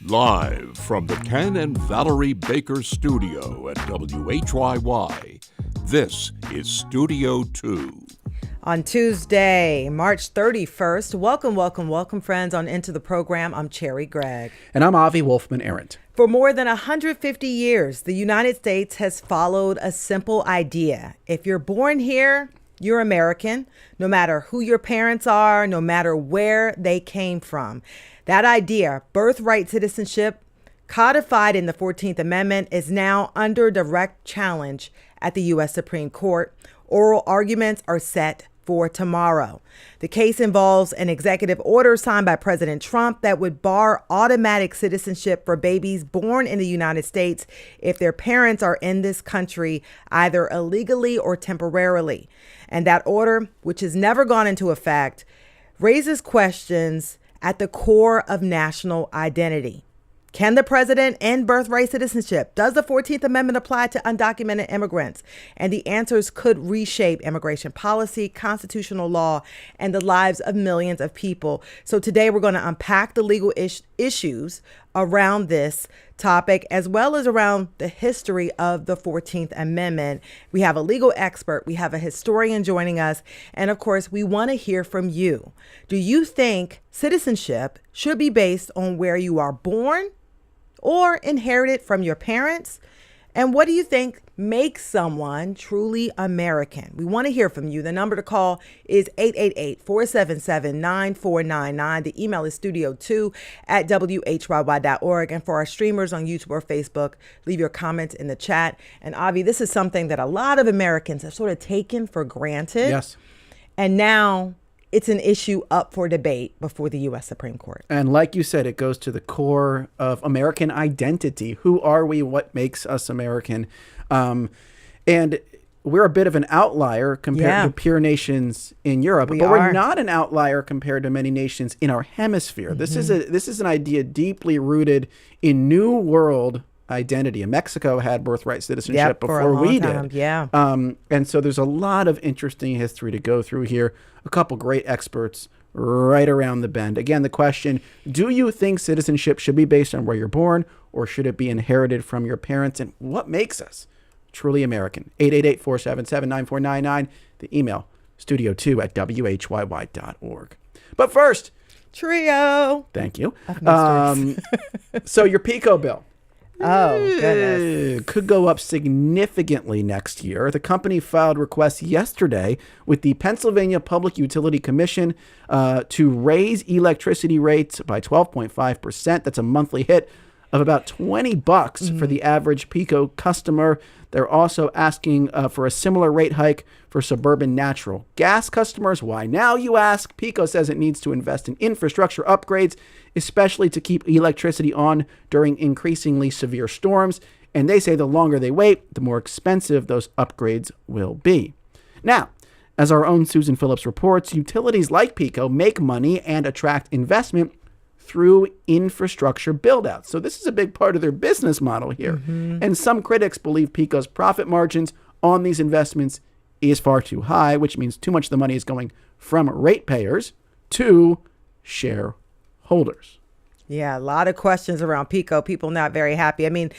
Live from the Ken and Valerie Baker studio at WHYY, this is Studio 2. On Tuesday, March 31st, welcome, friends, on Into the Program. I'm Cherry Gregg. And I'm Avi Wolfman-Arent. For more than 150 years, the United States has followed a simple idea. If you're born here, you're American, no matter who your parents are, no matter where they came from. That idea, birthright citizenship, codified in the 14th Amendment, is now under direct challenge at the U.S. Supreme Court. Oral arguments are set for tomorrow. The case involves an executive order signed by President Trump that would bar automatic citizenship for babies born in the United States if their parents are in this country either illegally or temporarily. And that order, which has never gone into effect, raises questions at the core of national identity. Can the president end birthright citizenship? Does the 14th Amendment apply to undocumented immigrants? And the answers could reshape immigration policy, constitutional law, and the lives of millions of people. So today we're going to unpack the legal issues around this topic, as well as around the history of the 14th Amendment. We have a legal expert, we have a historian joining us, and of course, we want to hear from you. Do you think citizenship should be based on where you are born or inherited from your parents? And what do you think makes someone truly American? We want to hear from you. The number to call is 888-477-9499. The email is studio2@whyy.org. And for our streamers on YouTube or Facebook, leave your comments in the chat. And Avi, this is something that a lot of Americans have sort of taken for granted. Yes. And now it's an issue up for debate before the U.S. Supreme Court. And like you said, it goes to the core of American identity. Who are we? What makes us American? And we're a bit of an outlier compared to peer nations in Europe. We're not an outlier compared to many nations in our hemisphere. Mm-hmm. This is an idea deeply rooted in New World identity. And Mexico had birthright citizenship before we did. Yeah. And so there's a lot of interesting history to go through here. A couple great experts right around the bend. Again, the question, do you think citizenship should be based on where you're born, or should it be inherited from your parents? And what makes us truly American? 888-477-9499. The email, studio2@whyy.org. But first, Trio. Thank you. So your Peco bill. Oh, goodness. Could go up significantly next year. The company filed requests yesterday with the Pennsylvania Public Utility Commission to raise electricity rates by 12.5%. That's a monthly hit of about $20 for the average Peco customer. They're also asking for a similar rate hike for suburban natural gas customers. Why now, you ask? Peco says it needs to invest in infrastructure upgrades, especially to keep electricity on during increasingly severe storms. And they say the longer they wait, the more expensive those upgrades will be. Now, as our own Susan Phillips reports, utilities like Peco make money and attract investment through infrastructure build-outs. So this is a big part of their business model here. Mm-hmm. And some critics believe Peco's profit margins on these investments is far too high, which means too much of the money is going from ratepayers to shareholders. Yeah, a lot of questions around Peco. People not very happy. I mean,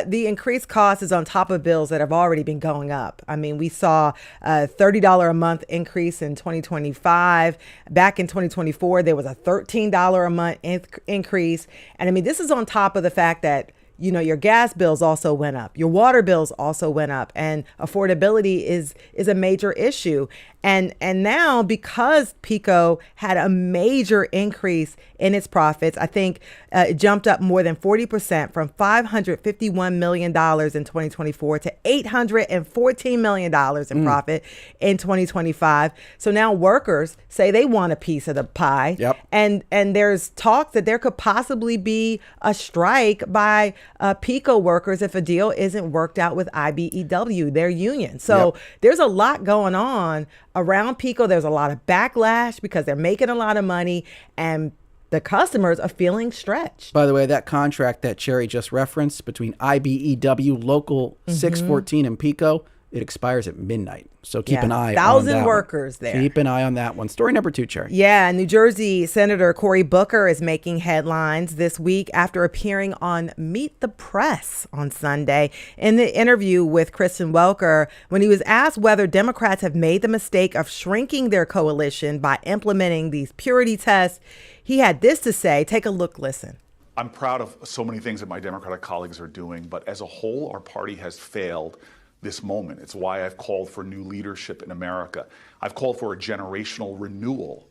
the increased cost is on top of bills that have already been going up. I mean, we saw a $30 a month increase in 2025. Back in 2024, there was a $13 a month increase. And I mean, this is on top of the fact that, you know, your gas bills also went up. Your water bills also went up, and affordability is a major issue. And now, because Peco had a major increase in its profits, I think it jumped up more than 40% from $551 million in 2024 to $814 million in profit in 2025. So now workers say they want a piece of the pie. Yep. And there's talk that there could possibly be a strike by Peco workers if a deal isn't worked out with IBEW, their union. So there's a lot going on around Peco. There's a lot of backlash because they're making a lot of money and the customers are feeling stretched. By the way, that contract that Cherry just referenced between IBEW Local 614 and Peco, It expires at midnight. So keep Yeah, an eye on 1,000 that workers one. there. Keep an eye on that one. Story number 2, Cherry. Yeah, New Jersey Senator Cory Booker is making headlines this week after appearing on Meet the Press on Sunday. In the interview with Kristen Welker, when he was asked whether Democrats have made the mistake of shrinking their coalition by implementing these purity tests, he had this to say. Take a look, listen. I'm proud of so many things that my Democratic colleagues are doing, but as a whole, our party has failed this moment. It's why I've called for new leadership in America. I've called for a generational renewal.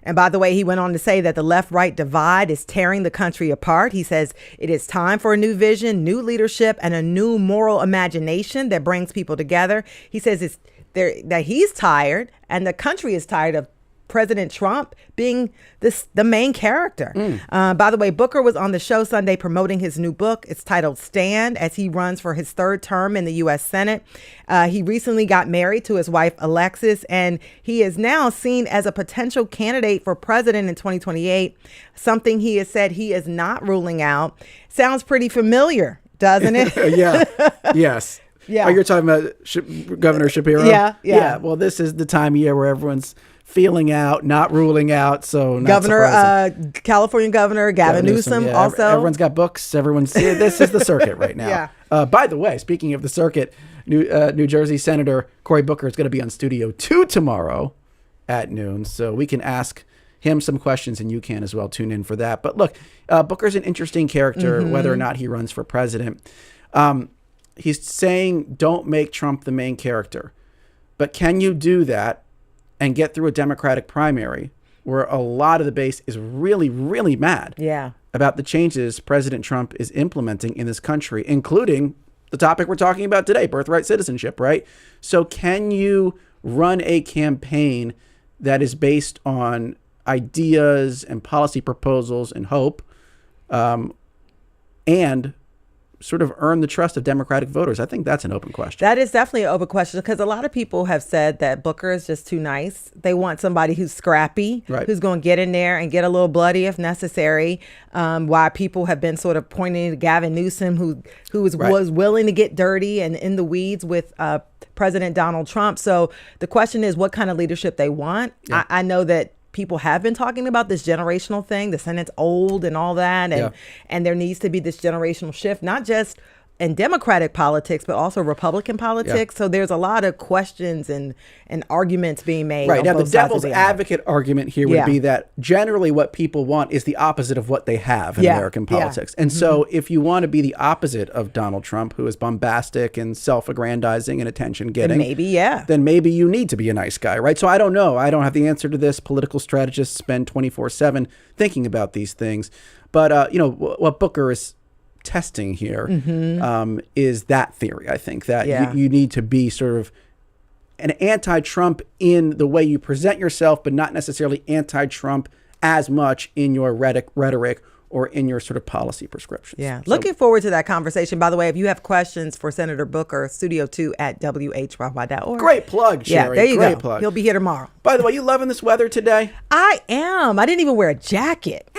And by the way, he went on to say that the left-right divide is tearing the country apart. He says it is time for a new vision, new leadership, and a new moral imagination that brings people together. He says that he's tired and the country is tired of President Trump being the main character. By the way, Booker was on the show Sunday promoting his new book. It's titled Stand, as he runs for his 3rd term in the U.S. Senate. He recently got married to his wife, Alexis, and he is now seen as a potential candidate for president in 2028, something he has said he is not ruling out. Sounds pretty familiar, doesn't it? Yeah. Yes. Yeah. Oh, you're talking about Governor Shapiro? Yeah. Well, this is the time of year where everyone's feeling out, not ruling out. So not surprising. California Governor Gavin Newsom yeah. also. Everyone's got books. This is the circuit right now. Yeah. By the way, speaking of the circuit, New Jersey Senator Cory Booker is going to be on Studio 2 tomorrow at noon. So we can ask him some questions and you can as well. Tune in for that. But look, Booker's an interesting character, whether or not he runs for president. He's saying don't make Trump the main character. But can you do that and get through a Democratic primary where a lot of the base is really, really mad about the changes President Trump is implementing in this country, including the topic we're talking about today, birthright citizenship, right? So can you run a campaign that is based on ideas and policy proposals and hope, and sort of earn the trust of Democratic voters? I think that's an open question. That is definitely an open question, because a lot of people have said that Booker is just too nice. They want somebody who's scrappy, who's going to get in there and get a little bloody if necessary. Why people have been sort of pointing to Gavin Newsom, who was willing to get dirty and in the weeds with President Donald Trump. So the question is what kind of leadership they want. Yeah. I know that people have been talking about this generational thing. The Senate's old and all that. And there needs to be this generational shift, not just in Democratic politics, but also Republican politics. Yeah. So there's a lot of questions and arguments being made. Right. Now, the devil's advocate argument here would be that generally what people want is the opposite of what they have in American politics. And so if you want to be the opposite of Donald Trump, who is bombastic and self-aggrandizing and attention-getting, then maybe you need to be a nice guy, right? So I don't know. I don't have the answer to this. Political strategists spend 24/7 thinking about these things. But, what Booker is testing here is that theory. I think that you need to be sort of an anti-Trump in the way you present yourself, but not necessarily anti-Trump as much in your rhetoric or in your sort of policy prescriptions. Yeah. So, looking forward to that conversation. By the way, if you have questions for Senator Booker, Studio 2 at WHYY.org. Great plug, Sherry. Yeah, there you Great go. plug. He'll be here tomorrow. By the way, you loving this weather today? I am. I didn't even wear a jacket.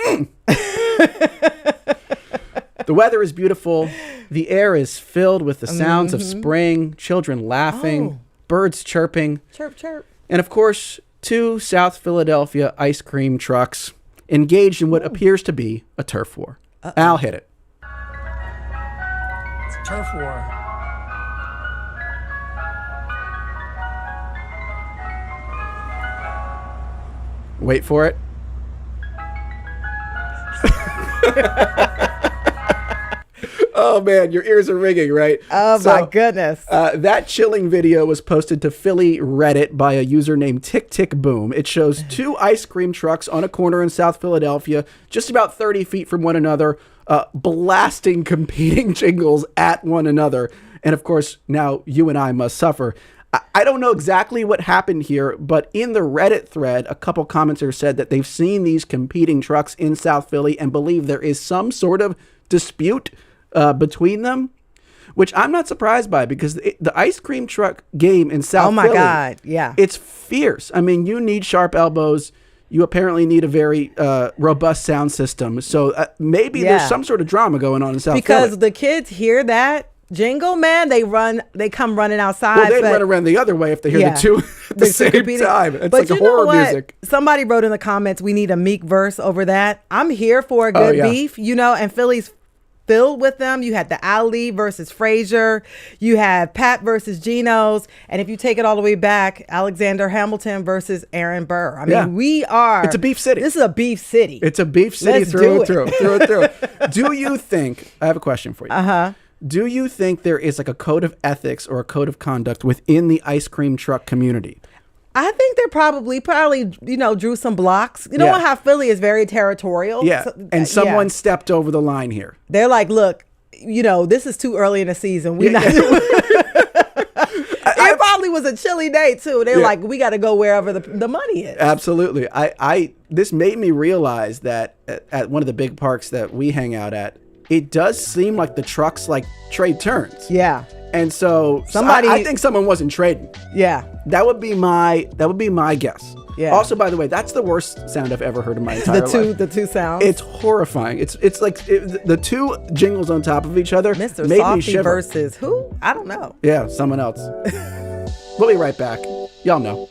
The weather is beautiful. The air is filled with the sounds of spring, children laughing, birds chirping. Chirp, chirp. And of course, 2 South Philadelphia ice cream trucks engaged in what appears to be a turf war. Al, hit it. It's a turf war. Wait for it. Oh, man, your ears are ringing, right? Oh, my goodness. That chilling video was posted to Philly Reddit by a user named Tick Tick Boom. It shows 2 ice cream trucks on a corner in South Philadelphia, just about 30 feet from one another, blasting competing jingles at one another. And, of course, now you and I must suffer. I don't know exactly what happened here, but in the Reddit thread, a couple commenters said that they've seen these competing trucks in South Philly and believe there is some sort of dispute between them, which I'm not surprised by, because the ice cream truck game in South Philly, God, yeah, it's fierce. I mean, you need sharp elbows. You apparently need a very robust sound system. So maybe there's some sort of drama going on in South Philly. Because the kids hear that jingle, man, they come running outside. Well, they'd but run around the other way if they hear Yeah. the two at the same time. It's like you know horror what? music. Somebody wrote in the comments, we need a Meek verse over that. I'm here for a good yeah. beef, and Philly's filled with them. You had the Ali versus Frazier. You have Pat versus Geno's. And if you take it all the way back, Alexander Hamilton versus Aaron Burr. I mean, we are. It's a beef city. This is a beef city. It's a beef city Let's through do and it. through. Do you think, I have a question for you. Uh-huh. Do you think there is like a code of ethics or a code of conduct within the ice cream truck community? I think they're probably, drew some blocks. You know Yeah. how Philly is very territorial? Yeah. And someone stepped over the line here. They're like, look, this is too early in the season. We not. It probably was a chilly day too. They're like, we got to go wherever the money is. Absolutely. This made me realize that at one of the big parks that we hang out at, it does seem like the trucks like trade turns. Yeah. And so I think someone wasn't trading. Yeah. That would be my guess. Yeah. Also, by the way, that's the worst sound I've ever heard in my entire life. The two sounds. It's horrifying. It's like the two jingles on top of each other Mr. made me Softy shiver. versus who? I don't know. Yeah, someone else. We'll be right back. Y'all know.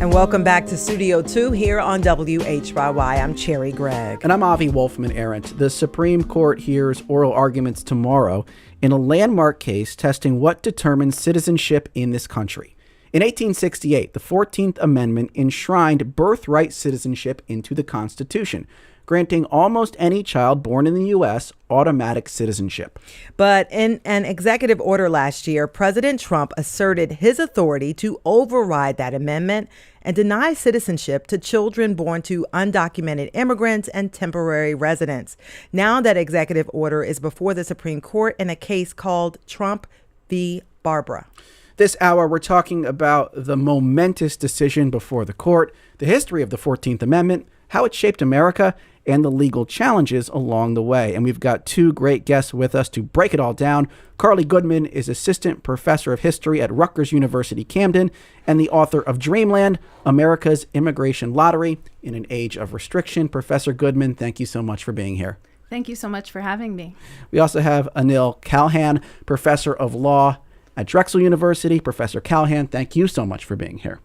And welcome back to Studio 2 here on WHYY. I'm Cherry Gregg. And I'm Avi Wolfman-Arendt. The Supreme Court hears oral arguments tomorrow in a landmark case testing what determines citizenship in this country. In 1868, the 14th Amendment enshrined birthright citizenship into the Constitution, granting almost any child born in the U.S. automatic citizenship. But in an executive order last year, President Trump asserted his authority to override that amendment and deny citizenship to children born to undocumented immigrants and temporary residents. Now that executive order is before the Supreme Court in a case called Trump v. Barbara. This hour, we're talking about the momentous decision before the court, the history of the 14th Amendment, how it shaped America, and the legal challenges along the way. And we've got two great guests with us to break it all down. Carly Goodman is Assistant Professor of History at Rutgers University, Camden, and the author of Dreamland, America's Immigration Lottery in an Age of Restriction. Professor Goodman, thank you so much for being here. Thank you so much for having me. We also have Anil Calhan, Professor of Law at Drexel University. Professor Calhan, thank you so much for being here.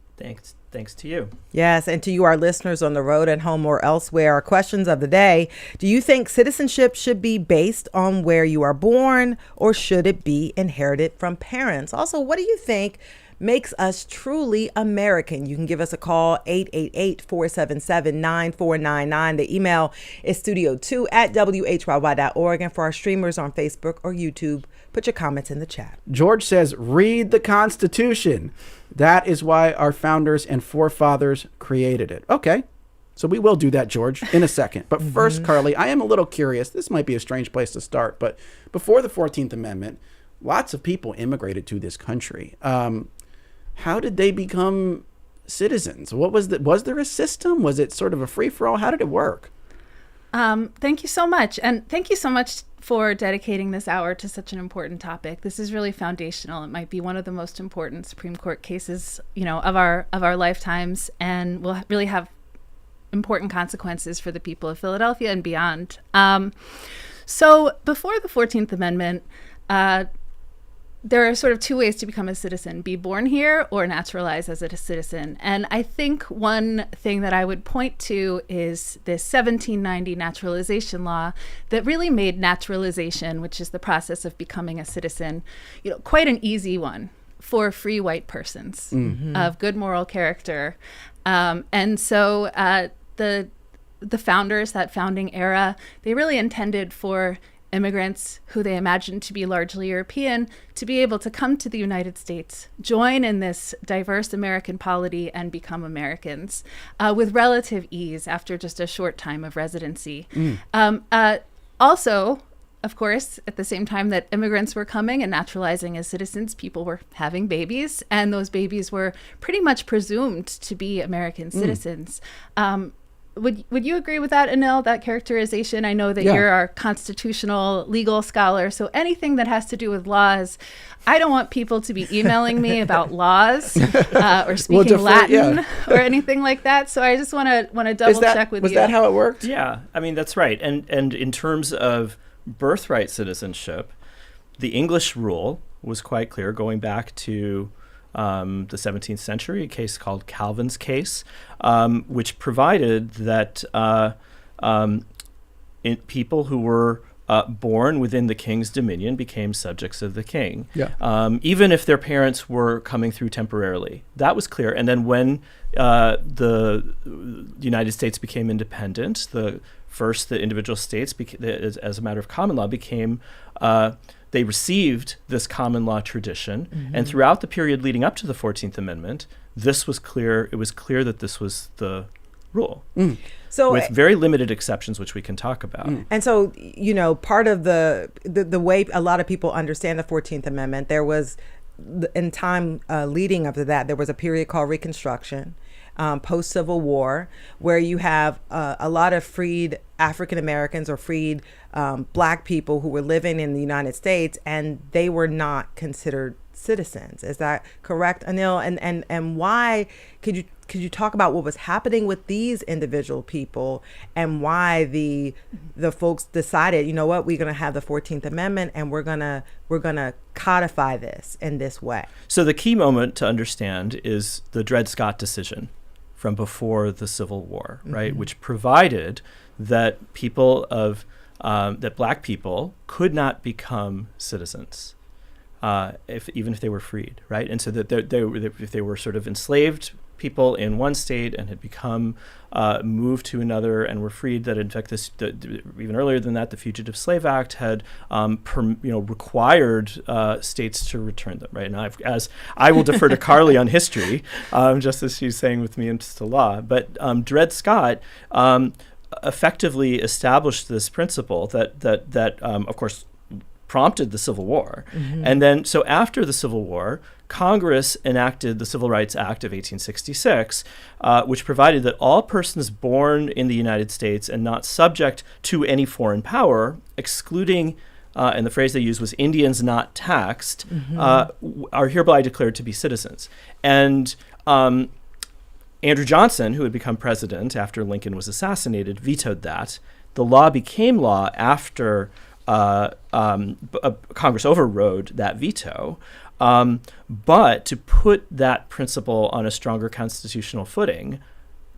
Thanks to you. Yes, and to you, our listeners on the road, at home, or elsewhere, our questions of the day. Do you think citizenship should be based on where you are born, or should it be inherited from parents? Also, what do you think makes us truly American? You can give us a call, 888-477-9499. The email is studio2@whyy.org. And for our streamers on Facebook or YouTube, put your comments in the chat. George says, read the Constitution. That is why our founders and forefathers created it. Okay, so we will do that, George, in a second. But first, Carly, I am a little curious. This might be a strange place to start, but before the 14th Amendment, lots of people immigrated to this country. How did they become citizens? Was there a system? Was it sort of a free-for-all? How did it work? Thank you so much. And thank you so much for dedicating this hour to such an important topic. This is really foundational. It might be one of the most important Supreme Court cases, of our lifetimes, and will really have important consequences for the people of Philadelphia and beyond. So before the 14th Amendment, there are sort of two ways to become a citizen: be born here or naturalize as a citizen. And I think one thing that I would point to is this 1790 naturalization law that really made naturalization, which is the process of becoming a citizen, quite an easy one for free white persons of good moral character. And so the founders, that founding era, they really intended for immigrants who they imagined to be largely European to be able to come to the United States, join in this diverse American polity, and become Americans with relative ease after just a short time of residency. Also, of course, at the same time that immigrants were coming and naturalizing as citizens, people were having babies, and those babies were pretty much presumed to be American citizens. Would you agree with that, Anil, that characterization? I know that you're our constitutional legal scholar, so anything that has to do with laws, I don't want people to be emailing me about laws or speaking Latin or anything like that. So I just want to double check with you. Was that how it worked? Yeah, I mean, that's right. And in terms of birthright citizenship, the English rule was quite clear, going back to the 17th century, a case called Calvin's case, which provided that people who were born within the king's dominion became subjects of the king, even if their parents were coming through temporarily. That was clear. And then when the United States became independent, the individual states, as a matter of common law, became they received this common law tradition, and throughout the period leading up to the 14th Amendment, this was clear. It was clear that this was the rule, so with very limited exceptions, which we can talk about. And so, part of the way a lot of people understand the 14th Amendment, there was, in time leading up to that, there was a period called Reconstruction, post-Civil War, where you have a lot of freed African Americans or freed Black people who were living in the United States, and they were not considered citizens. Is that correct, Anil? And why could you talk about what was happening with these individual people and why the folks decided, we're going to have the 14th Amendment and we're gonna codify this in this way? So the key moment to understand is the Dred Scott decision from before the Civil War, right, which provided that that Black people could not become citizens, even if they were freed, right? And so that if they were sort of enslaved people in one state and had become moved to another and were freed, that in fact even earlier than that, the Fugitive Slave Act had required states to return them, right? And as I will defer to Carly on history, just as she's saying with me into law, but Dred Scott effectively established this principle that of course prompted the Civil War. And then so after the Civil War, Congress enacted the Civil Rights Act of 1866, which provided that all persons born in the United States and not subject to any foreign power, excluding, and the phrase they used was Indians not taxed, are hereby declared to be citizens. And Andrew Johnson, who had become president after Lincoln was assassinated, vetoed that. The law became law after Congress overrode that veto. But to put that principle on a stronger constitutional footing,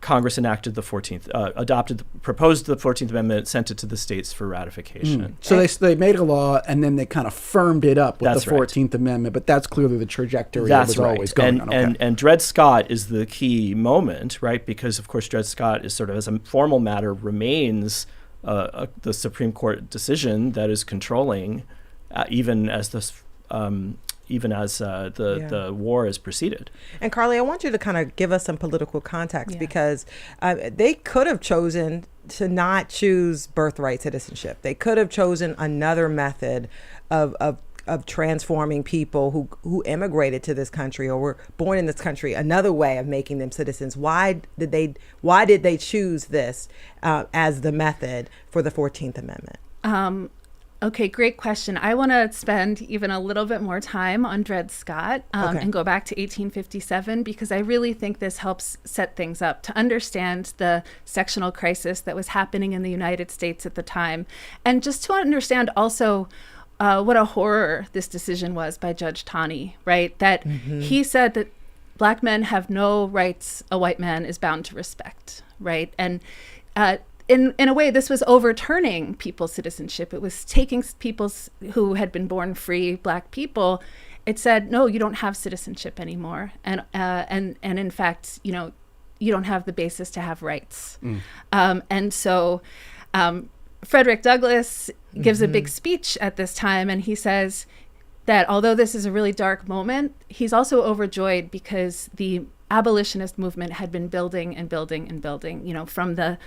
Congress enacted proposed the 14th Amendment, sent it to the states for ratification. So they made a law and then they kind of firmed it up with That's the 14th Amendment, but that's clearly the trajectory it was always going on. And Dred Scott is the key moment, right? Because of course Dred Scott is sort of, as a formal matter, remains the Supreme Court decision that is controlling even as the war has proceeded. And Carly, I want you to kind of give us some political context because they could have chosen to not choose birthright citizenship. They could have chosen another method of transforming people who immigrated to this country or were born in this country, another way of making them citizens. Why did they choose this as the method for the 14th Amendment? Okay, great question. I want to spend even a little bit more time on Dred Scott and go back to 1857, because I really think this helps set things up to understand the sectional crisis that was happening in the United States at the time, and just to understand also what a horror this decision was by Judge Taney, right? That he said that Black men have no rights a white man is bound to respect, right? And in a way, this was overturning people's citizenship. It was taking people who had been born free, Black people. It said, no, you don't have citizenship anymore, and in fact, you don't have the basis to have rights. And so, Frederick Douglass gives a big speech at this time, and he says that although this is a really dark moment, he's also overjoyed because the abolitionist movement had been building and building and building. From the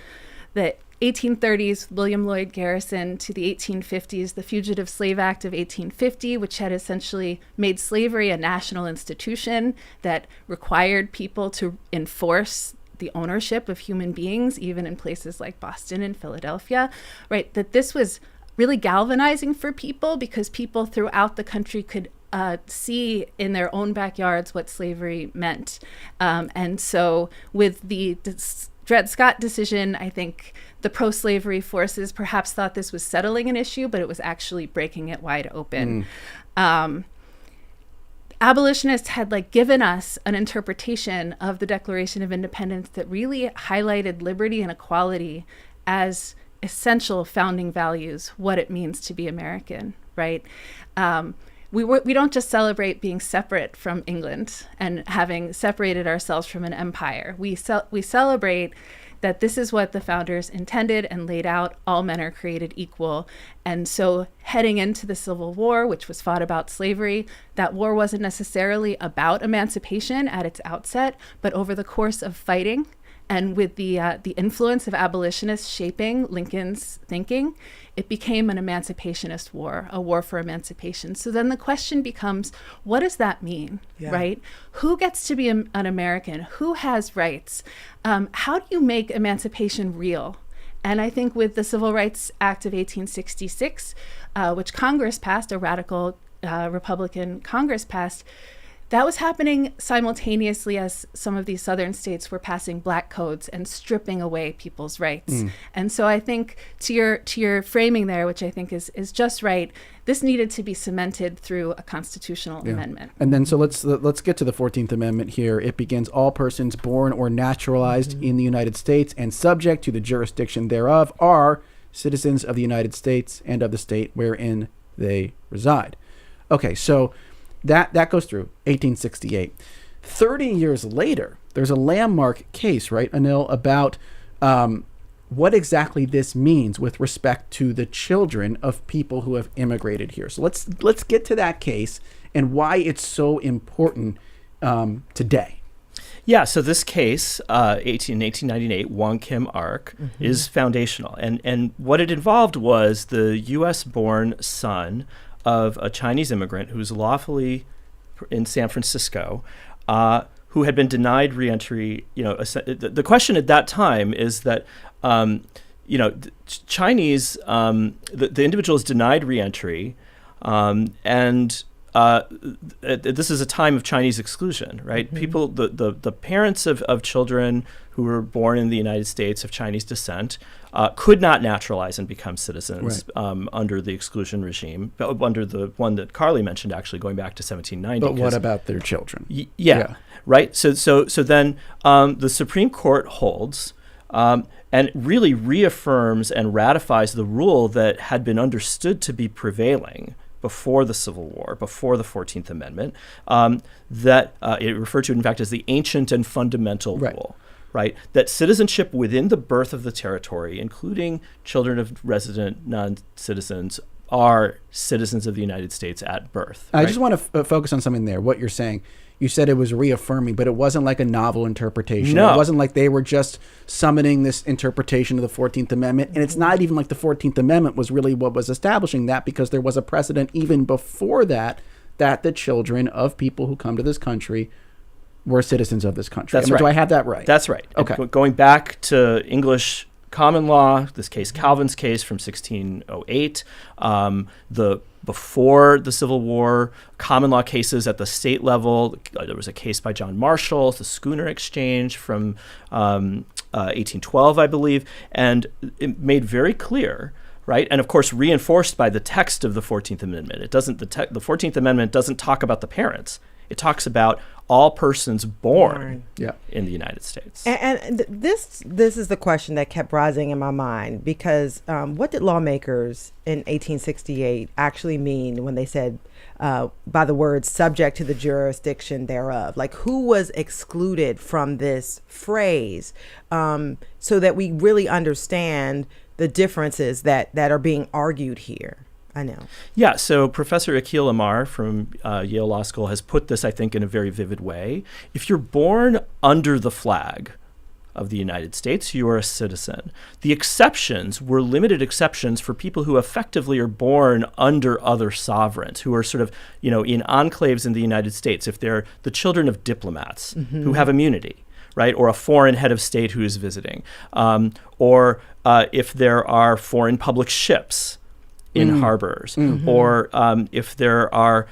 1830s, William Lloyd Garrison, to the 1850s, the Fugitive Slave Act of 1850, which had essentially made slavery a national institution that required people to enforce the ownership of human beings, even in places like Boston and Philadelphia, right? That this was really galvanizing for people because people throughout the country could see in their own backyards what slavery meant. And so with the Dred Scott decision, I think the pro-slavery forces perhaps thought this was settling an issue, but it was actually breaking it wide open. Abolitionists had given us an interpretation of the Declaration of Independence that really highlighted liberty and equality as essential founding values, what it means to be American, right? We don't just celebrate being separate from England and having separated ourselves from an empire. We celebrate that this is what the founders intended and laid out. All men are created equal. And so heading into the Civil War, which was fought about slavery, that war wasn't necessarily about emancipation at its outset, but over the course of fighting and with the influence of abolitionists shaping Lincoln's thinking, it became an emancipationist war, a war for emancipation. So then the question becomes, what does that mean, right? Who gets to be an American? Who has rights? How do you make emancipation real? And I think with the Civil Rights Act of 1866, which Congress passed, a radical Republican Congress passed, that was happening simultaneously as some of these southern states were passing black codes and stripping away people's rights. And so I think to your framing there, which I think is just right, this needed to be cemented through a constitutional amendment. And then so let's get to the 14th Amendment here. It begins, all persons born or naturalized in the United States and subject to the jurisdiction thereof are citizens of the United States and of the state wherein they reside. Okay, so that goes through 1868. 30 years later, there's a landmark case, right, Anil, about what exactly this means with respect to the children of people who have immigrated here. So let's get to that case and why it's so important today. Yeah, so this case, 1898, Wong Kim Ark, is foundational. And what it involved was the U.S.-born son of a Chinese immigrant who was lawfully in San Francisco, who had been denied reentry. The question at that time is that, Chinese, the individual is denied reentry, and this is a time of Chinese exclusion, right? People, the parents of children who were born in the United States of Chinese descent could not naturalize and become citizens under the exclusion regime, under the one that Carly mentioned, actually going back to 1790. But what about their children? Right. So then the Supreme Court holds and really reaffirms and ratifies the rule that had been understood to be prevailing before the Civil War, before the 14th Amendment, that it referred to, in fact, as the ancient and fundamental rule, right? That citizenship within the birth of the territory, including children of resident non-citizens, are citizens of the United States at birth. I just want to focus on something there, what you're saying. you said it was reaffirming, but it wasn't like a novel interpretation. No. It wasn't like they were just summoning this interpretation of the 14th Amendment. And it's not even like the 14th Amendment was really what was establishing that, because there was a precedent even before that the children of people who come to this country were citizens of this country. That's right. Do I have that right? That's right. Okay. Going back to English common law, this case, Calvin's case from 1608, before the Civil War, common law cases at the state level. There was a case by John Marshall, the Schooner Exchange from 1812, I believe, and it made very clear, right, and of course reinforced by the text of the 14th Amendment. It doesn't. The 14th Amendment doesn't talk about the parents. It talks about all persons born in the United States. And this is the question that kept rising in my mind, because what did lawmakers in 1868 actually mean when they said by the word subject to the jurisdiction thereof? Like, who was excluded from this phrase, so that we really understand the differences that are being argued here? I know. Yeah, so Professor Akhil Amar from Yale Law School has put this, I think, in a very vivid way. If you're born under the flag of the United States, you are a citizen. The exceptions were limited exceptions for people who effectively are born under other sovereigns, who are sort of, in enclaves in the United States. If they're the children of diplomats who have immunity, right, or a foreign head of state who is visiting, or if there are foreign public ships in harbors, or if there are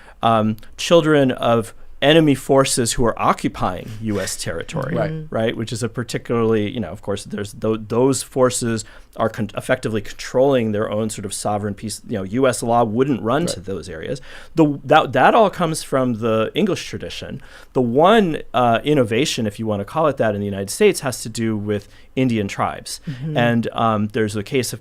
children of enemy forces who are occupying U.S. territory, right? Which is a particularly, of course, there's those forces are effectively controlling their own sort of sovereign piece. U.S. law wouldn't run to those areas. That all comes from the English tradition. The one innovation, if you want to call it that, in the United States has to do with Indian tribes. And there's a case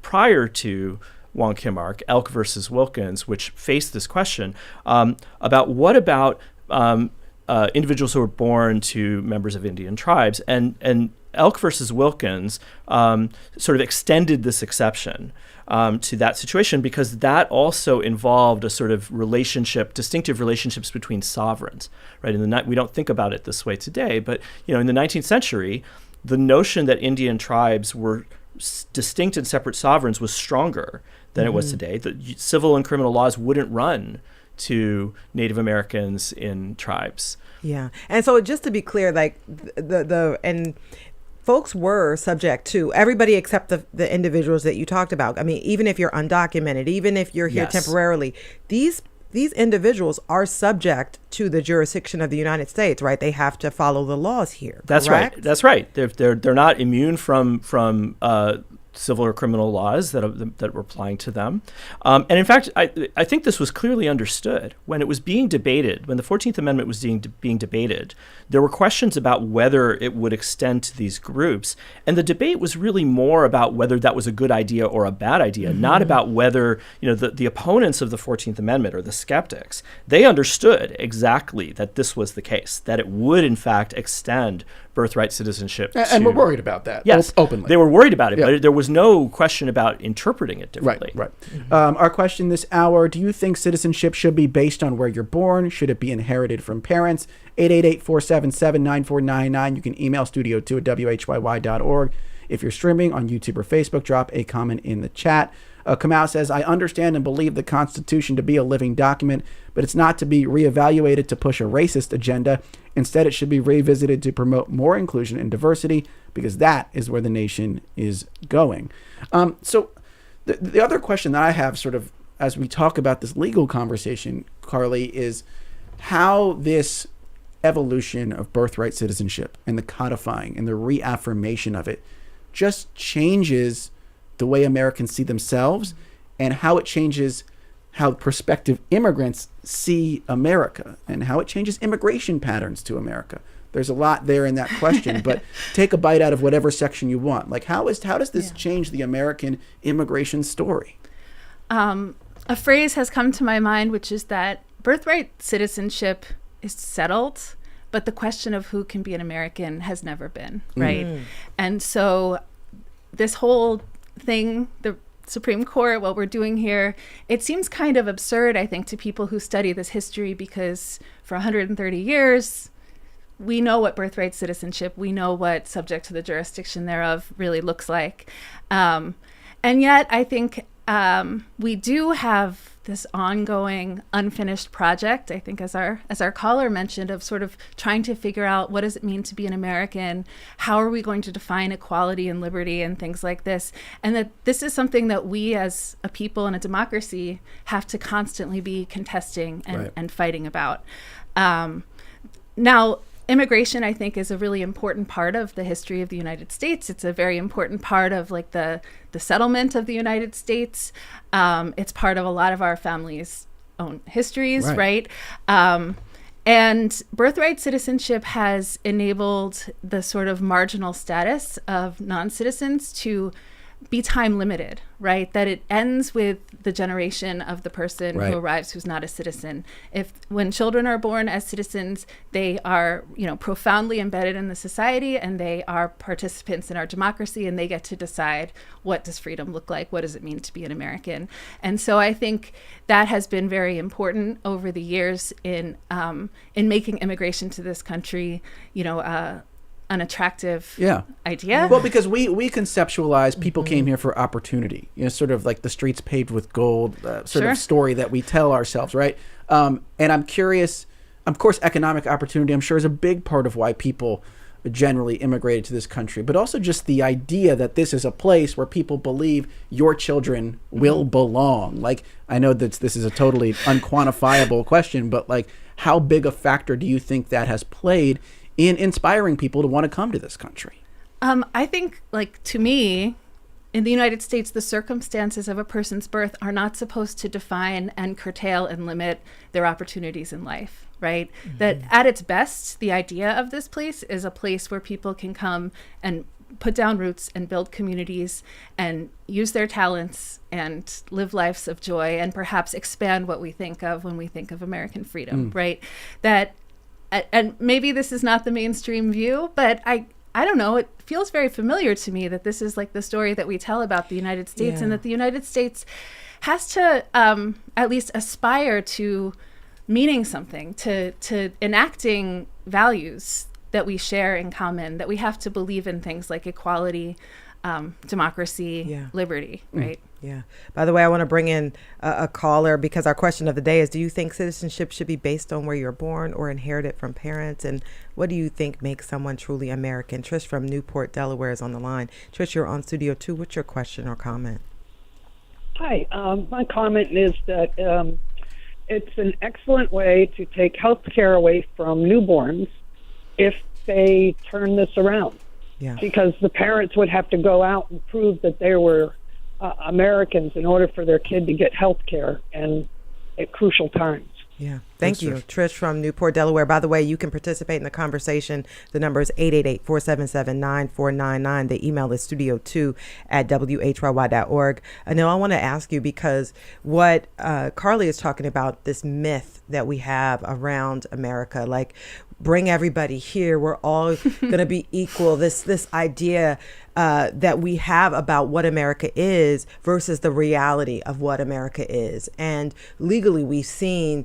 prior to Wong Kim Ark, Elk versus Wilkins, which faced this question about what about individuals who were born to members of Indian tribes. And Elk versus Wilkins sort of extended this exception to that situation, because that also involved a sort of distinctive relationships between sovereigns, right? We don't think about it this way today, but in the 19th century, the notion that Indian tribes were distinct and separate sovereigns was stronger than it was today. The civil and criminal laws wouldn't run to Native Americans in tribes. Yeah. And so just to be clear, like and folks were subject to, everybody except the individuals that you talked about. I mean, even if you're undocumented, even if you're here temporarily, these individuals are subject to the jurisdiction of the United States, right? They have to follow the laws here. That's correct? Right. That's right. They're not immune from civil or criminal laws that were applying to them. And in fact, I think this was clearly understood when it was being debated, when the 14th Amendment was being debated. There were questions about whether it would extend to these groups. And the debate was really more about whether that was a good idea or a bad idea, not about whether, the opponents of the 14th Amendment, or the skeptics, they understood exactly that this was the case, that it would in fact extend birthright citizenship. And we're worried about that. Yes, openly. They were worried about it, but there was no question about interpreting it differently. Right. Our question this hour: do you think citizenship should be based on where you're born? Should it be inherited from parents? 888-477-9499. You can email studio2@whyy.org. If you're streaming on YouTube or Facebook, drop a comment in the chat. Kamau says, I understand and believe the Constitution to be a living document, but it's not to be reevaluated to push a racist agenda. Instead, it should be revisited to promote more inclusion and diversity, because that is where the nation is going. So the other question that I have, sort of as we talk about this legal conversation, Carly, is how this evolution of birthright citizenship and the codifying and the reaffirmation of it just changes the way Americans see themselves, and how it changes how prospective immigrants see America, and how it changes immigration patterns to America. There's a lot there in that question, but take a bite out of whatever section you want. Like, how does this change the American immigration story? A phrase has come to my mind, which is that birthright citizenship is settled, but the question of who can be an American has never been, right? And so this whole thing, the Supreme Court, what we're doing here, it seems kind of absurd, I think, to people who study this history, because for 130 years, we know what birthright citizenship, we know what subject to the jurisdiction thereof really looks like. And yet, I think we do have this ongoing unfinished project, I think, as our caller mentioned, of sort of trying to figure out what does it mean to be an American? How are we going to define equality and liberty and things like this? And that this is something that we as a people in a democracy have to constantly be contesting and fighting about. Now, immigration, I think, is a really important part of the history of the United States. It's a very important part of like the settlement of the United States. It's part of a lot of our families' own histories, right? And birthright citizenship has enabled the sort of marginal status of non-citizens to be time limited, right? That it ends with the generation of the person who arrives who's not a citizen. When children are born as citizens, they are, profoundly embedded in the society, and they are participants in our democracy, and they get to decide, what does freedom look like? What does it mean to be an American? And so I think that has been very important over the years in making immigration to this country, an attractive idea. Well, because we conceptualize people came here for opportunity, sort of like the streets paved with gold sort of story that we tell ourselves, right? And I'm curious, of course, economic opportunity, I'm sure, is a big part of why people generally immigrated to this country, but also just the idea that this is a place where people believe your children will belong. Like, I know that this is a totally unquantifiable question, but like, how big a factor do you think that has played in inspiring people to want to come to this country? I think, to me, in the United States, the circumstances of a person's birth are not supposed to define and curtail and limit their opportunities in life, right? Mm-hmm. That at its best, the idea of this place is a place where people can come and put down roots and build communities and use their talents and live lives of joy and perhaps expand what we think of when we think of American freedom, right? And maybe this is not the mainstream view, but I don't know, it feels very familiar to me that this is like the story that we tell about the United States, and that the United States has to at least aspire to meaning something, to enacting values that we share in common, that we have to believe in things like equality, democracy, liberty, right? Yeah. By the way, I want to bring in a caller, because our question of the day is, do you think citizenship should be based on where you're born or inherited from parents? And what do you think makes someone truly American? Trish from Newport, Delaware is on the line. Trish, you're on Studio 2. What's your question or comment? Hi. My comment is that it's an excellent way to take health care away from newborns if they turn this around. Yeah. Because the parents would have to go out and prove that they were Americans in order for their kid to get health care and at crucial times. Yeah. Thank you. Trish from Newport, Delaware. By the way, you can participate in the conversation. The number is 888-477-9499. The email is studio2@WHYY.org. Anil, I want to ask you, because what Carly is talking about, this myth that we have around America, like, bring everybody here, we're all going to be equal. This idea that we have about what America is versus the reality of what America is. And legally, we've seen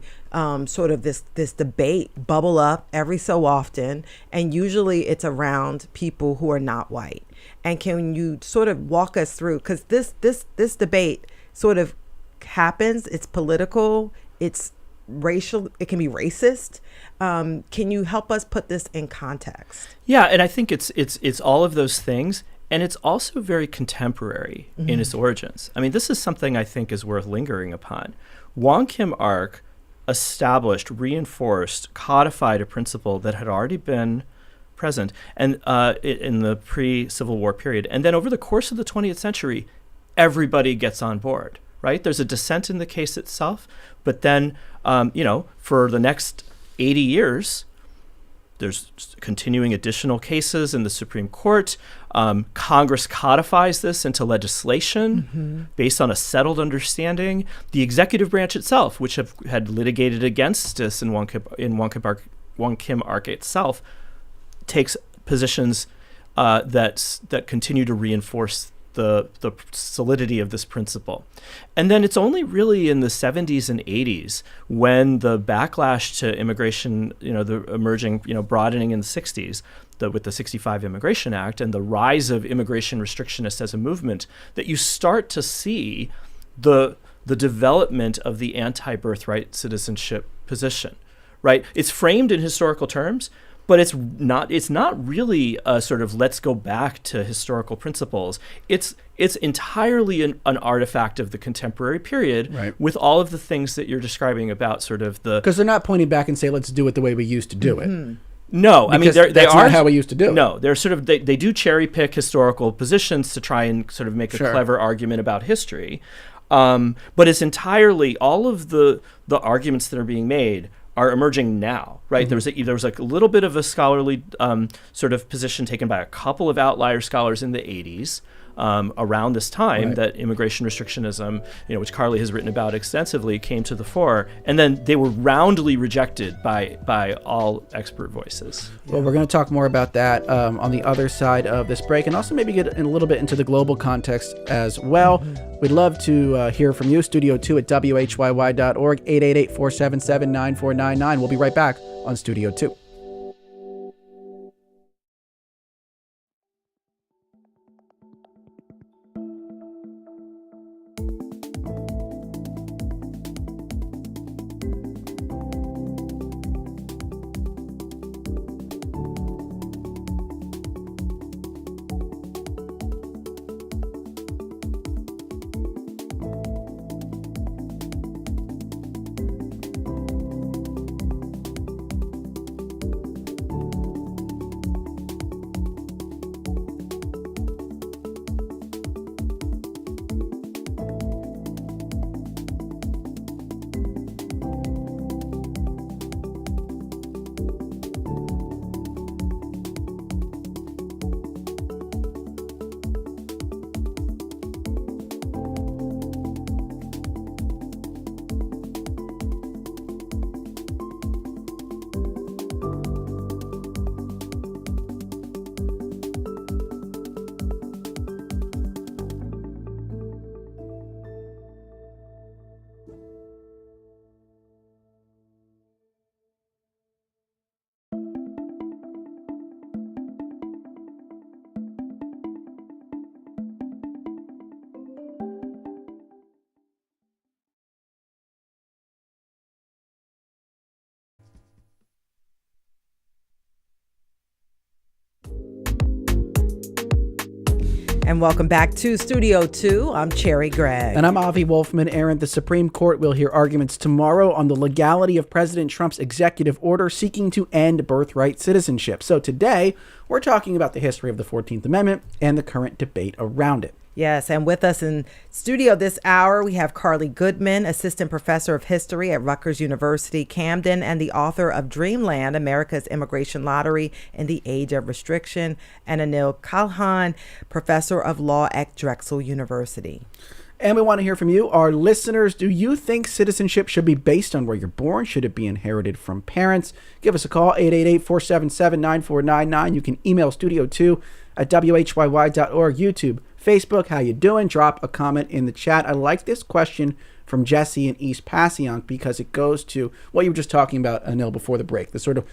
sort of this debate bubble up every so often, and usually it's around people who are not white. And can you sort of walk us through, because this debate sort of happens, it's political, it's racial, it can be racist. Can you help us put this in context? Yeah, and I think it's all of those things, and it's also very contemporary in its origins. I mean, this is something I think is worth lingering upon. Wong Kim Ark established, reinforced, codified a principle that had already been present and in the pre-Civil War period. And then over the course of the 20th century, everybody gets on board, right? There's a dissent in the case itself, but then, for the next 80 years, there's continuing additional cases in the Supreme Court. Congress codifies this into legislation based on a settled understanding. The executive branch itself, which had litigated against this in Wong Kim Ark itself, takes positions that continue to reinforce the solidity of this principle. And then it's only really in the 70s and 80s when the backlash to immigration, the emerging, broadening in the 60s, with the 65 Immigration Act and the rise of immigration restrictionists as a movement, that you start to see the development of the anti-birthright citizenship position, right? It's framed in historical terms, but it's not really a sort of let's go back to historical principles. It's entirely an artifact of the contemporary period, right, with all of the things that you're describing about sort of the... Because they're not pointing back and say, let's do it the way we used to do it. No, I mean, that's not how we used to do it. No, they're sort of, they do cherry pick historical positions to try and sort of make a clever argument about history. But it's entirely, all of the arguments that are being made are emerging now, right? Mm-hmm. There was a little bit of a scholarly sort of position taken by a couple of outlier scholars in the 80s around this time, that immigration restrictionism, which Carly has written about extensively, came to the fore, and then they were roundly rejected by all expert voices. Well, we're going to talk more about that on the other side of this break, and also maybe get in a little bit into the global context as well. We'd love to hear from you. Studio 2 at WHYY.org, 888-477-9499. We'll be right back on Studio 2. And welcome back to Studio 2. I'm Cherry Gregg. And I'm Avi Wolfman. Aaron, the Supreme Court will hear arguments tomorrow on the legality of President Trump's executive order seeking to end birthright citizenship. So today, we're talking about the history of the 14th Amendment and the current debate around it. Yes, and with us in studio this hour, we have Carly Goodman, Assistant Professor of History at Rutgers University, Camden, and the author of Dreamland, America's Immigration Lottery in the Age of Restriction, and Anil Kalhan, Professor of Law at Drexel University. And we want to hear from you, our listeners. Do you think citizenship should be based on where you're born? Should it be inherited from parents? Give us a call, 888-477-9499. You can email studio2 at WHYY.org, YouTube, Facebook. How you doing? Drop a comment in the chat. I like this question from Jesse in East Passyunk because it goes to what you were just talking about, Anil, before the break, the sort of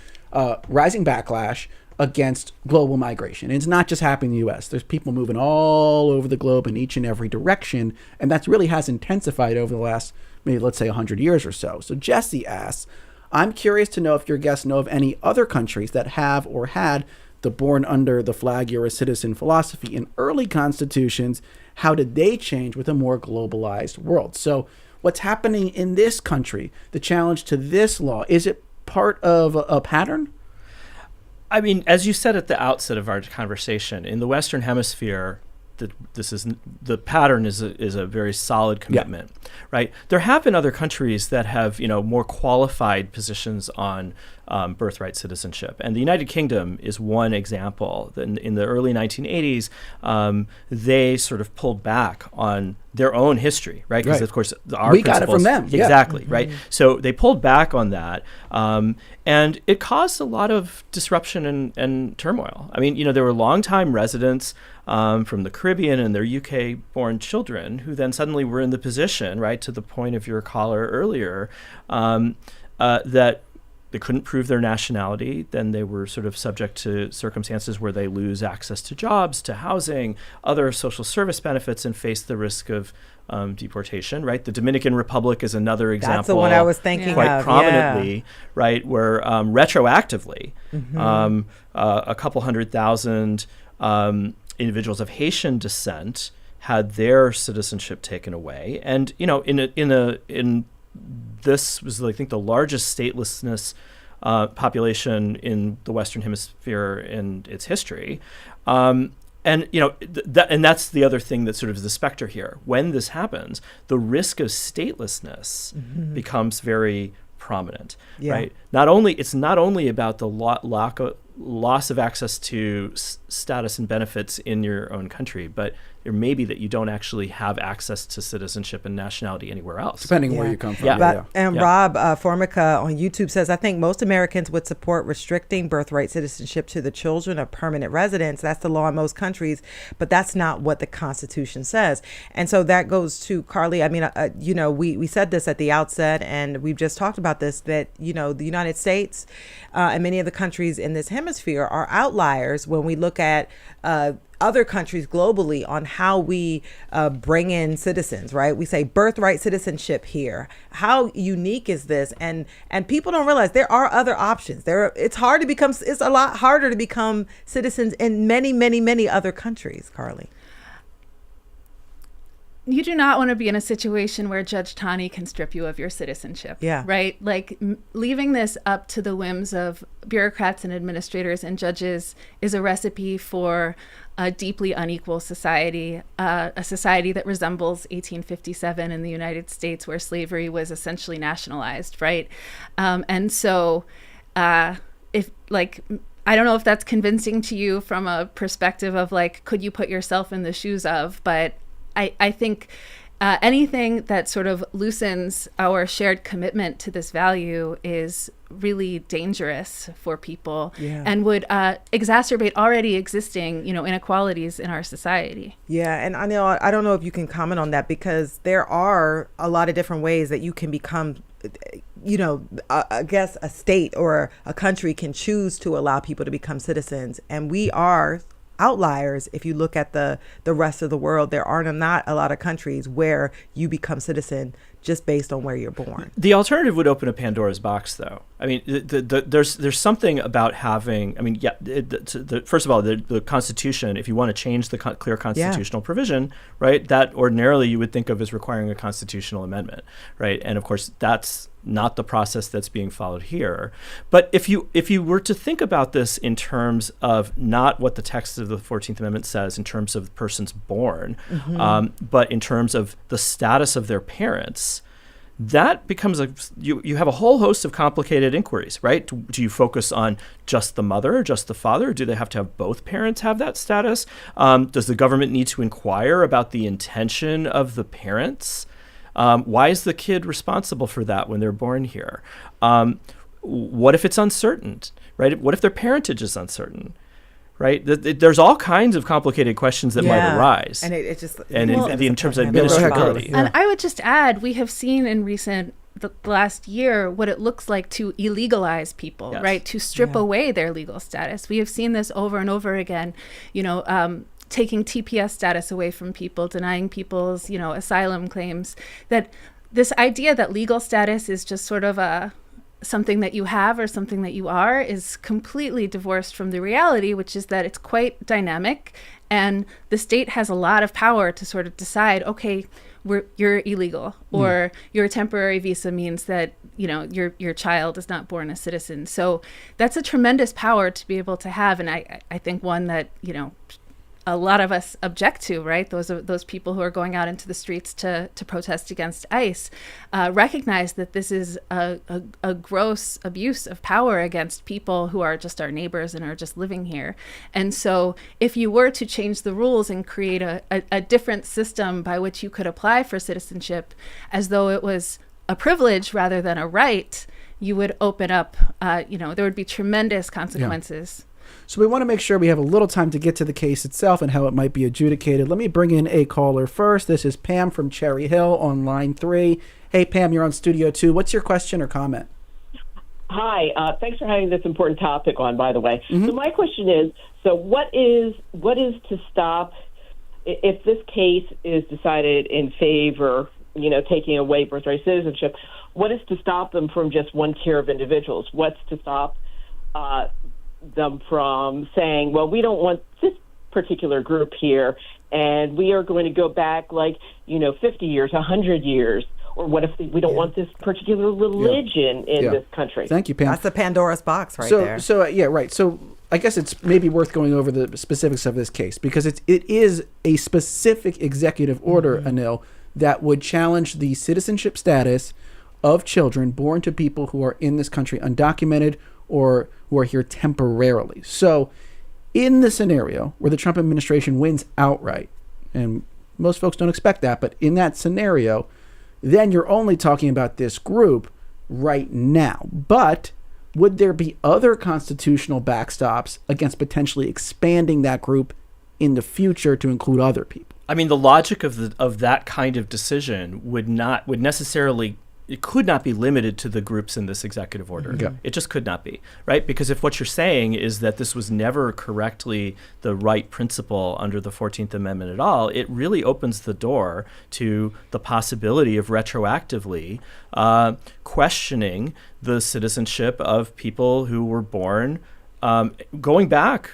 rising backlash against global migration. And it's not just happening in the U.S. There's people moving all over the globe in each and every direction, and that really has intensified over the last, maybe let's say 100 years or so. So Jesse asks, I'm curious to know if your guests know of any other countries that have or had the born under the flag you're a citizen philosophy in early constitutions. How did they change with a more globalized world? So what's happening in this country, the challenge to this law, is it part of a pattern? I mean, as you said at the outset of our conversation, in the Western Hemisphere, the pattern is a very solid commitment, right? There have been other countries that have more qualified positions on birthright citizenship. And the United Kingdom is one example. In the early 1980s, they sort of pulled back on their own history, right? Because, of course, we got it from them. Yeah. Exactly, right? So they pulled back on that. And it caused a lot of disruption and turmoil. I mean, there were longtime residents from the Caribbean and their UK-born children who then suddenly were in the position, right, to the point of your caller earlier, that they couldn't prove their nationality. Then they were sort of subject to circumstances where they lose access to jobs, to housing, other social service benefits, and face the risk of deportation, right? The Dominican Republic is another example. That's the one I was thinking quite of. prominently, right, where retroactively a couple 100,000 individuals of Haitian descent had their citizenship taken away, and in this was, I think, the largest statelessness population in the Western Hemisphere in its history. And that's the other thing that sort of is the specter here. When this happens, the risk of statelessness becomes very prominent, right? It's not only about the loss of access to status and benefits in your own country, but it may be that you don't actually have access to citizenship and nationality anywhere else. Depending where you come from. And Rob Formica on YouTube says, I think most Americans would support restricting birthright citizenship to the children of permanent residents. That's the law in most countries, but that's not what the Constitution says. And so that goes to Carly. I mean, we said this at the outset, and we've just talked about this, that, the United States and many of the countries in this hemisphere are outliers when we look at other countries globally on how we bring in citizens, right? We say birthright citizenship here. How unique is this? And people don't realize there are other options. It's a lot harder to become citizens in many, many, many other countries, Carly. You do not want to be in a situation where Judge Taney can strip you of your citizenship. Yeah. Right? Like, leaving this up to the whims of bureaucrats and administrators and judges is a recipe for a deeply unequal society, a society that resembles 1857 in the United States, where slavery was essentially nationalized, right? And so I don't know if that's convincing to you from a perspective of, like, could you put yourself in the shoes of, but I think anything that sort of loosens our shared commitment to this value is really dangerous for people and would exacerbate already existing, inequalities in our society. Yeah, and I don't know if you can comment on that, because there are a lot of different ways that you can become, I guess a state or a country can choose to allow people to become citizens, and we are outliers. If you look at the rest of the world, there are not a lot of countries where you become citizen just based on where you're born. The alternative would open a Pandora's box, though. I mean, there's something about having, first of all, the Constitution, if you want to change the clear constitutional provision, right, that ordinarily you would think of as requiring a constitutional amendment, right? And of course, that's not the process that's being followed here. But if you were to think about this in terms of not what the text of the 14th Amendment says in terms of persons born, but in terms of the status of their parents, that becomes you have a whole host of complicated inquiries, right? Do you focus on just the mother or just the father? Or do they have to have both parents have that status? Does the government need to inquire about the intention of the parents? Why is the kid responsible for that when they're born here? What if it's uncertain, right? What if their parentage is uncertain, right? There's all kinds of complicated questions that might arise. And it just... in terms of administrability. And I would just add, we have seen in the last year what it looks like to illegalize people, right? To strip away their legal status. We have seen this over and over again, taking TPS status away from people, denying people's, asylum claims. That this idea that legal status is just sort of something that you have or something that you are is completely divorced from the reality, which is that it's quite dynamic, and the state has a lot of power to sort of decide, okay, you're illegal, or your temporary visa means that your child is not born a citizen. So that's a tremendous power to be able to have, and I think one that a lot of us object to, right? Those people who are going out into the streets to protest against ICE, recognize that this is a gross abuse of power against people who are just our neighbors and are just living here. And so if you were to change the rules and create a different system by which you could apply for citizenship as though it was a privilege rather than a right, you would open up, there would be tremendous consequences. Yeah. So we want to make sure we have a little time to get to the case itself and how it might be adjudicated. Let me bring in a caller first. This is Pam from Cherry Hill on line 3. Hey, Pam, you're on Studio 2. What's your question or comment? Hi. Thanks for having this important topic on, by the way. So my question is, so what is to stop if this case is decided in favor, taking away birthright citizenship, what is to stop them from just one tier of individuals? What's to stop them from saying, well, we don't want this particular group here, and we are going to go back 50 years, 100 years, or what if we don't want this particular religion in this country? Thank you, Pam. That's the Pandora's box there. So I guess it's maybe worth going over the specifics of this case, because it is a specific executive order, Anil, that would challenge the citizenship status of children born to people who are in this country undocumented or who are here temporarily. So in the scenario where the Trump administration wins outright, and most folks don't expect that, but in that scenario, then you're only talking about this group right now. But would there be other constitutional backstops against potentially expanding that group in the future to include other people? I mean, the logic of that kind of decision would necessarily, it could not be limited to the groups in this executive order. Yeah. It just could not be, right? Because if what you're saying is that this was never correctly the right principle under the 14th Amendment at all, it really opens the door to the possibility of retroactively questioning the citizenship of people who were born going back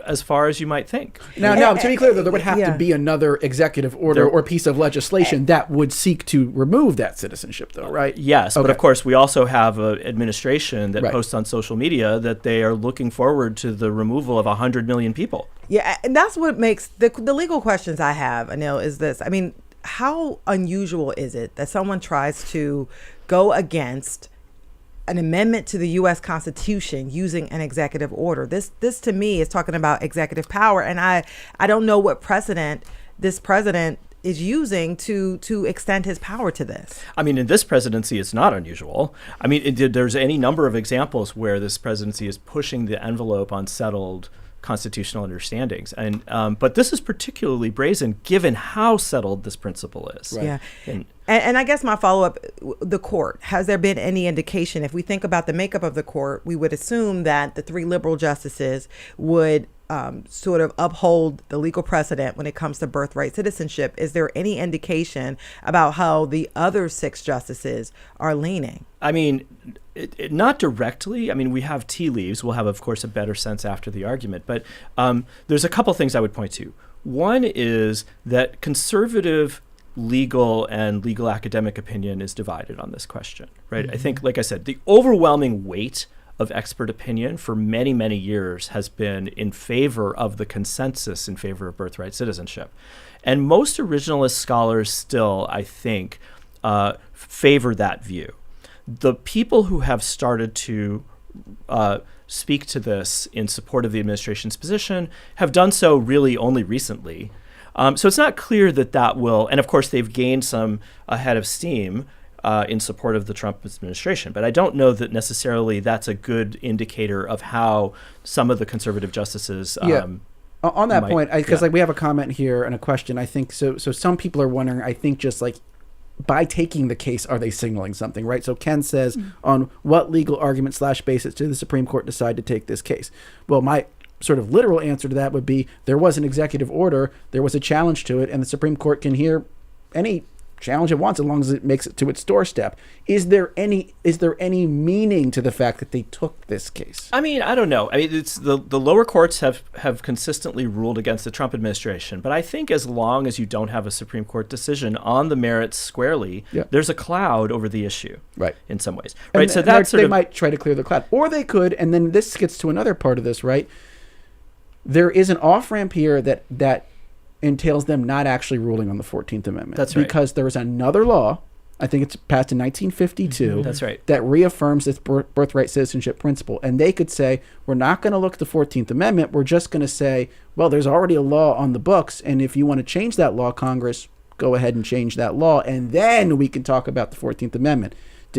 as far as you might think. Now, to be clear, though, there would have to be another executive order or piece of legislation that would seek to remove that citizenship, though, right? Yes, okay. But of course, we also have an administration that right. posts on social media that they are looking forward to the removal of 100 million people. Yeah, and that's what makes the legal questions I have, Anil, is this. I mean, how unusual is it that someone tries to go against an amendment to the U.S. Constitution using an executive order? This to me is talking about executive power, and I don't know what precedent this president is using to extend his power to this. I mean, in this presidency, it's not unusual. I mean, there's any number of examples where this presidency is pushing the envelope on settled constitutional understandings, and but this is particularly brazen given how settled this principle is. Right. Yeah. And I guess my follow-up, the court, has there been any indication? If we think about the makeup of the court, we would assume that the 3 liberal justices would sort of uphold the legal precedent when it comes to birthright citizenship. Is there any indication about how the other 6 justices are leaning? I mean, not directly. I mean, we have tea leaves. We'll have, of course, a better sense after the argument. But there's a couple things I would point to. One is that conservative legal and legal academic opinion is divided on this question, right? I think, like I said, the overwhelming weight of expert opinion for many, many years has been in favor of the consensus in favor of birthright citizenship. And most originalist scholars still, I think, favor that view. The people who have started to speak to this in support of the administration's position have done so really only recently. So it's not clear that will, and of course they've gained some head of steam in support of the Trump administration, but I don't know that necessarily that's a good indicator of how some of the conservative justices on that point, because we have a comment here and a question, I think, so some people are wondering, I think, just like, by taking the case, are they signaling something, right? So Ken says, on what legal argument / basis did the Supreme Court decide to take this case? Well, my sort of literal answer to that would be there was an executive order, there was a challenge to it, and the Supreme Court can hear any challenge it wants as long as it makes it to its doorstep. Is there any meaning to the fact that they took this case? I mean, I don't know. I mean, it's the lower courts have consistently ruled against the Trump administration, but I think as long as you don't have a Supreme Court decision on the merits squarely, there's a cloud over the issue, right? In some ways, right? And, so and that's they might try to clear the cloud, or they could, and then this gets to another part of this, right? there is an off-ramp here that entails them not actually ruling on the 14th Amendment. That's right. Because there is another law, I think it's passed in 1952. That's right. That reaffirms this birthright citizenship principle. And they could say, we're not going to look at the 14th Amendment. We're just going to say, well, there's already a law on the books. And if you want to change that law, Congress, go ahead and change that law. And then we can talk about the 14th Amendment.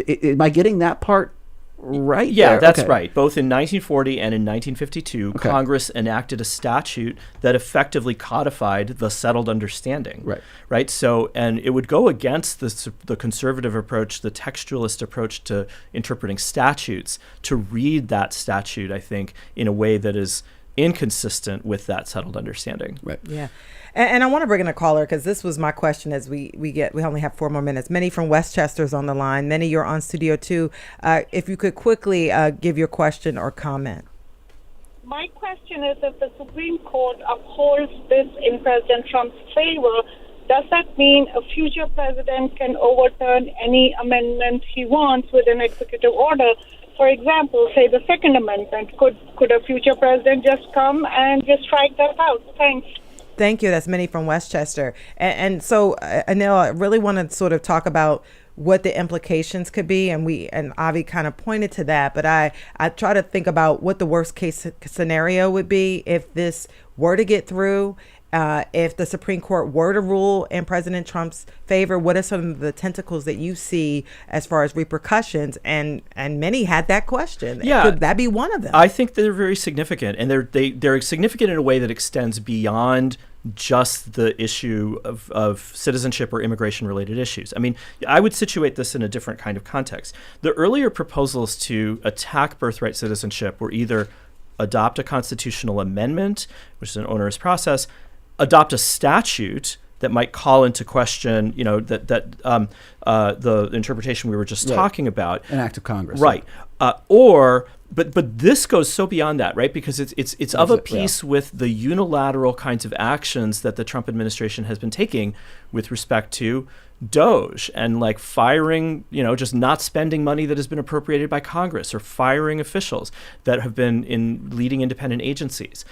Am I getting that part right? Yeah, there? that's Okay. right. Both in 1940 and in 1952, Okay. Congress enacted a statute that effectively codified the settled understanding. Right. Right. So, and it would go against the conservative approach, the textualist approach to interpreting statutes, to read that statute, I think, in a way that is inconsistent with that settled understanding. Right. Yeah. And I want to bring in a caller because this was my question as we only have 4 more minutes. Minnie from Westchester's on the line. Minnie, you're on Studio 2. If you could quickly give your question or comment. My question is, if the Supreme Court upholds this in President Trump's favor, does that mean a future president can overturn any amendment he wants with an executive order? For example, say the Second Amendment. Could a future president just come and just strike that out? Thanks. Thank you. That's Minnie from Westchester. And so, Anil, I really want to sort of talk about what the implications could be. And Avi kind of pointed to that. But I try to think about what the worst case scenario would be if this were to get through. If the Supreme Court were to rule in President Trump's favor, what are some of the tentacles that you see as far as repercussions? And many had that question. Yeah. Could that be one of them? I think they're very significant, and they're significant in a way that extends beyond just the issue of citizenship or immigration-related issues. I mean, I would situate this in a different kind of context. The earlier proposals to attack birthright citizenship were either adopt a constitutional amendment, which is an onerous process, adopt a statute that might call into question, the interpretation we were just talking about. An act of Congress. Right. But this goes so beyond that, right? Because it's of a piece with the unilateral kinds of actions that the Trump administration has been taking with respect to DOJ and like firing, just not spending money that has been appropriated by Congress, or firing officials that have been in leading independent agencies.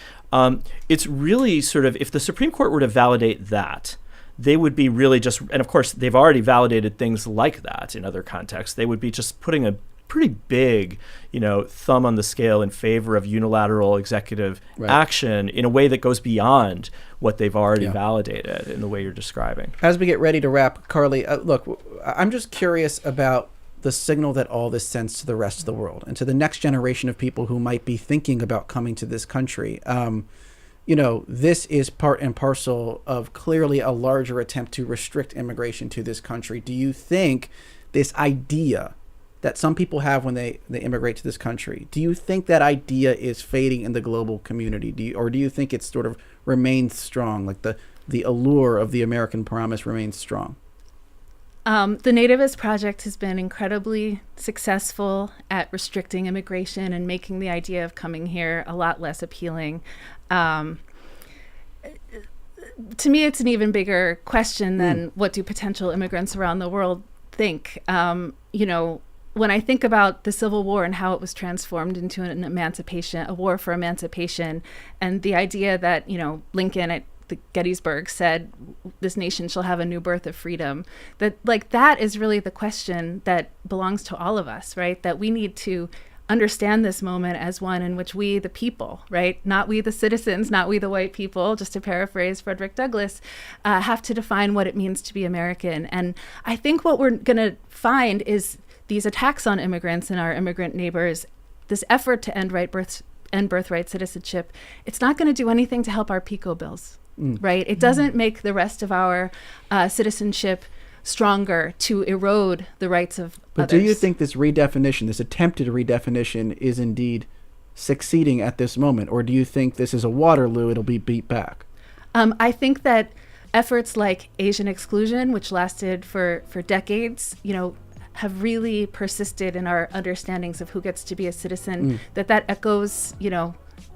It's really sort of, if the Supreme Court were to validate that, they would be really just, and of course they've already validated things like that in other contexts, they would be just putting a pretty big, thumb on the scale in favor of unilateral executive action in a way that goes beyond what they've already validated in the way you're describing. As we get ready to wrap, Carly, look, I'm just curious about the signal that all this sends to the rest of the world and to the next generation of people who might be thinking about coming to this country. This is part and parcel of clearly a larger attempt to restrict immigration to this country. Do you think this idea that some people have when they immigrate to this country, do you think that idea is fading in the global community? Do you think it sort of remains strong, like the allure of the American promise remains strong? The Nativist Project has been incredibly successful at restricting immigration and making the idea of coming here a lot less appealing. To me, it's an even bigger question than what do potential immigrants around the world think. When I think about the Civil War and how it was transformed into a war for emancipation, and the idea that, Lincoln at the Gettysburg said, this nation shall have a new birth of freedom, that is really the question that belongs to all of us, right? That we need to understand this moment as one in which we, the people, right, not we the citizens, not we the white people, just to paraphrase Frederick Douglass, have to define what it means to be American. And I think what we're going to find is these attacks on immigrants and our immigrant neighbors, this effort to end birthright citizenship, it's not going to do anything to help our Peco bills, right? It doesn't make the rest of our citizenship stronger to erode the rights of But others. do you think this redefinition, this attempted redefinition, is indeed succeeding at this moment? Or do you think this is a Waterloo, it'll be beat back? I think that efforts like Asian exclusion, which lasted for decades, have really persisted in our understandings of who gets to be a citizen, that echoes,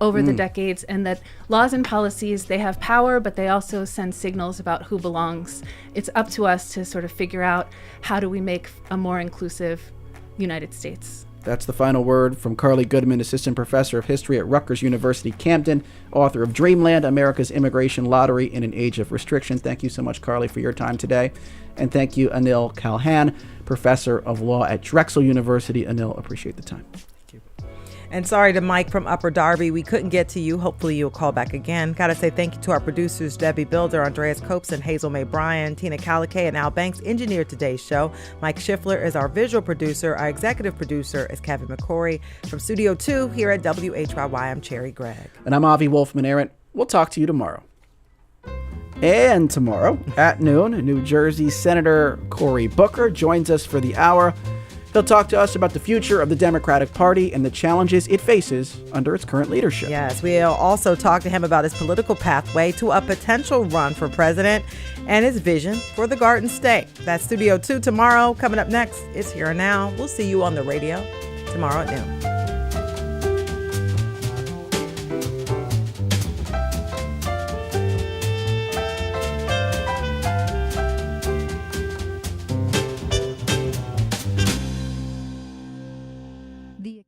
over the decades, and that laws and policies, they have power, but they also send signals about who belongs. It's up to us to sort of figure out how do we make a more inclusive United States. That's the final word from Carly Goodman, Assistant Professor of History at Rutgers University, Camden, author of Dreamland, America's Immigration Lottery in an Age of Restriction. Thank you so much, Carly, for your time today. And thank you, Anil Kalhan, Professor of Law at Drexel University. Anil, appreciate the time. And sorry to Mike from Upper Darby. We couldn't get to you. Hopefully you'll call back again. Got to say thank you to our producers, Debbie Builder, Andreas Copes, and Hazel May Bryan. Tina Calicay and Al Banks engineered today's show. Mike Schiffler is our visual producer. Our executive producer is Kevin McCory. From Studio 2 here at WHYY, I'm Cherry Gregg. And I'm Avi Wolfman-Arent. We'll talk to you tomorrow. And tomorrow at noon, New Jersey Senator Cory Booker joins us for the hour. He'll talk to us about the future of the Democratic Party and the challenges it faces under its current leadership. Yes, we'll also talk to him about his political pathway to a potential run for president and his vision for the Garden State. That's Studio 2 tomorrow. Coming up next, it's Here and Now. We'll see you on the radio tomorrow at noon. The